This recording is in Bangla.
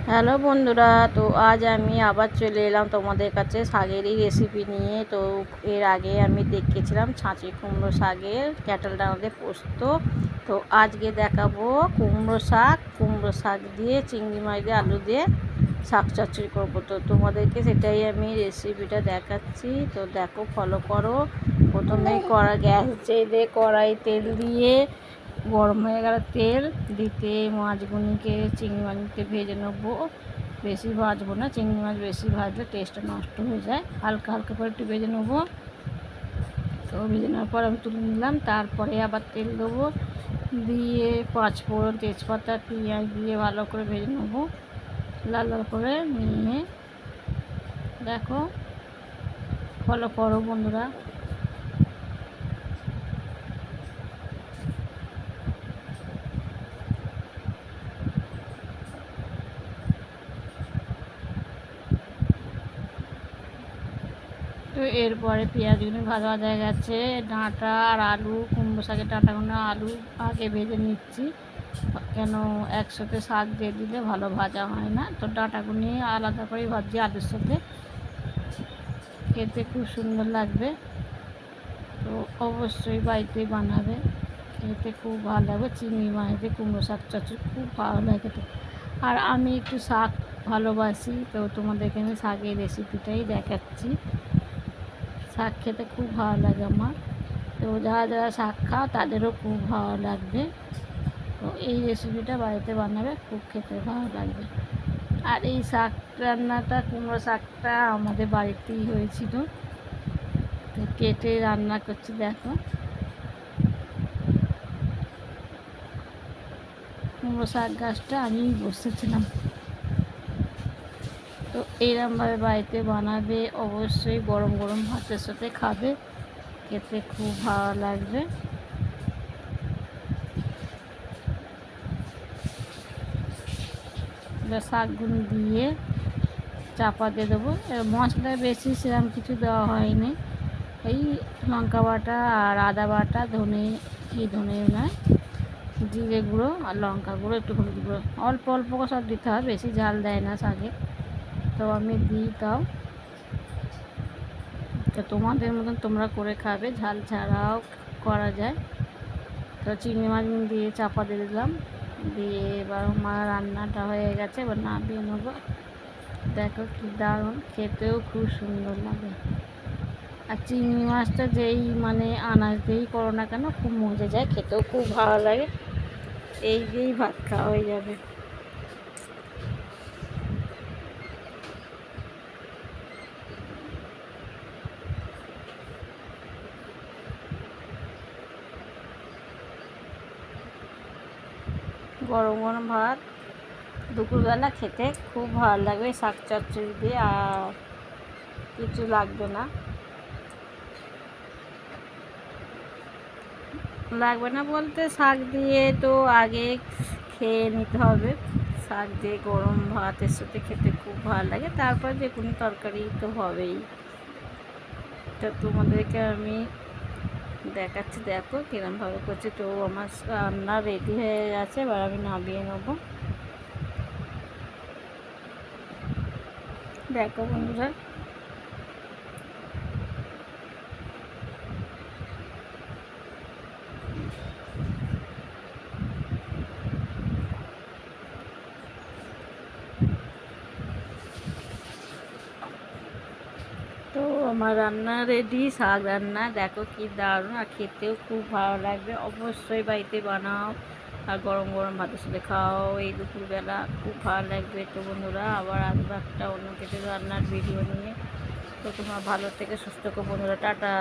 হ্যালো বন্ধুরা, তো আজ আমি আবার চলে এলাম তোমাদের কাছে শাকেরই রেসিপি নিয়ে। তো এর আগে আমি দেখিয়েছিলাম ছাঁচি কুমড়ো শাকের ক্যাটেল ডাঙাতে পোস্ত। তো আজকে দেখাবো কুমড়ো শাক দিয়ে চিংড়ি মাছ দিয়ে আলু দিয়ে শাক চচ্চড়ি করবো। তো তোমাদেরকে সেটাই আমি রেসিপিটা দেখাচ্ছি। তো দেখো, ফলো করো। প্রথমে গ্যাস জেলে কড়াই তেল দিয়ে গরম হয়ে গেল তেল দিতে মাছগুলিকে চিংড়ি মাছকে ভেজে নেবো। বেশি ভাজবো না, চিংড়ি মাছ বেশি ভাজলে টেস্টটা নষ্ট হয়ে যায়। হালকা হালকা করে একটু ভেজে নেবো। তো ভেজে নেওয়ার পর আমি তুলে নিলাম। তারপরে আবার তেল দেবো, দিয়ে পাঁচফোড়ন, তেজপাতা, পেঁয়াজ দিয়ে ভালো করে ভেজে নেবো, লাল লাল করে নিয়ে। দেখো, ফলো করো বন্ধুরা। তো এরপরে পেঁয়াজগুলো ভাজা ভাজা হয়ে গেছে, ডাঁটা আর আলু, কুমড়ো শাকের ডাঁটাগুলো আলু আগে ভেজে নিচ্ছি, কেন একসাথে শাক দিয়ে দিলে ভালো ভাজা হয় না। তো ডাঁটাগুলো আলাদা করেই ভাজছি আলুর সাথে, খেতে খুব সুন্দর লাগবে। তো অবশ্যই বাড়িতেই বানাবে, খেতে খুব ভালো লাগবে। চিংড়ি মাছ দিয়ে কুমড়ো শাক চচ্চড়ি খুব ভালো লাগে খেতে। আর আমি একটু শাক ভালোবাসি, তো তোমাদেরকে আমি শাকের রেসিপিটাই দেখাচ্ছি। শাক খেতে খুব ভালো লাগে আমার। তো যারা যারা শাক খাও তাদেরও খুব ভালো লাগবে। তো এই রেসিপিটা বাড়িতে বানাবে, খুব খেতে ভালো লাগবে। আর এই শাক রান্নাটা, কুমড়ো শাকটা আমাদের বাড়িতেই হয়েছিল। তো কেটে রান্না করছি, দেখো। কুমড়ো শাক গাছটা আমি বসেছিলাম। তো এইরকমভাবে বাড়িতে বানাবে, অবশ্যই গরম গরম ভাতের সাথে খাবে, খেতে খুব ভালো লাগবে। শাকগুলো দিয়ে চাপা দিয়ে দেবো। মশলা বেশি সেরকম কিছু দেওয়া হয়নি, এই লঙ্কা বাটা আর আদা বাটা, ধনে নয়, জিরে গুঁড়ো আর লঙ্কা গুঁড়ো, একটু হলুদ গুঁড়ো, অল্প অল্প করে সব দিতে হয়, বেশি ঝাল দেয় না শাকে। তো আমি দিই, তাও তো তোমাদের মতন তোমরা করে খাবে, ঝাল ছাড়াও করা যায়। তো চিংড়ি মাছ দিয়ে চাপা দিয়ে দিলাম, দিয়ে এবার আমার রান্নাটা হয়ে গেছে, এবার নামিয়ে নেবো। দেখো কি দারুণ, খেতেও খুব সুন্দর লাগে। আর চিংড়ি মাছটা যেই আনাজ দিয়েই করো না কেন, খুব মজে যায়, খেতেও খুব ভালো লাগে। এই দিয়েই ভাত খাওয়া হয়ে যাবে। গরম গরম ভাত দুপুরবেলা খেতে খুব ভালো লাগবে শাক চচ্চড়ি দিয়ে, আর কিছু লাগবে না। বলতে শাক দিয়ে তো আগে খেয়ে নিতে হবে। শাক দিয়ে গরম ভাতের সাথে খেতে খুব ভালো লাগে, তারপর যে কোনো তরকারি তো হবেই। তো তোমাদেরকে আমি দেখাচ্ছি, দেখো কিরমভাবে করছি। তো আমার রান্না রেডি হয়ে গেছে, এবার আমি নামিয়ে নেবো। দেখো বন্ধুরা, তো আমার রান্না রেডি, শাক রান্না। দেখো কি দারুণ, আর খেতেও খুব ভালো লাগবে। অবশ্যই বাড়িতে বানাও আর গরম গরম ভাতের সাথে খাও এই দুপুরবেলা, খুব ভালো লাগবে। তো বন্ধুরা, আবার আসবো একটা অন্য কিছু রান্নার ভিডিও নিয়ে। তো তোমার ভালো থেকে সুস্থ থেকো বন্ধুরা, টাটা।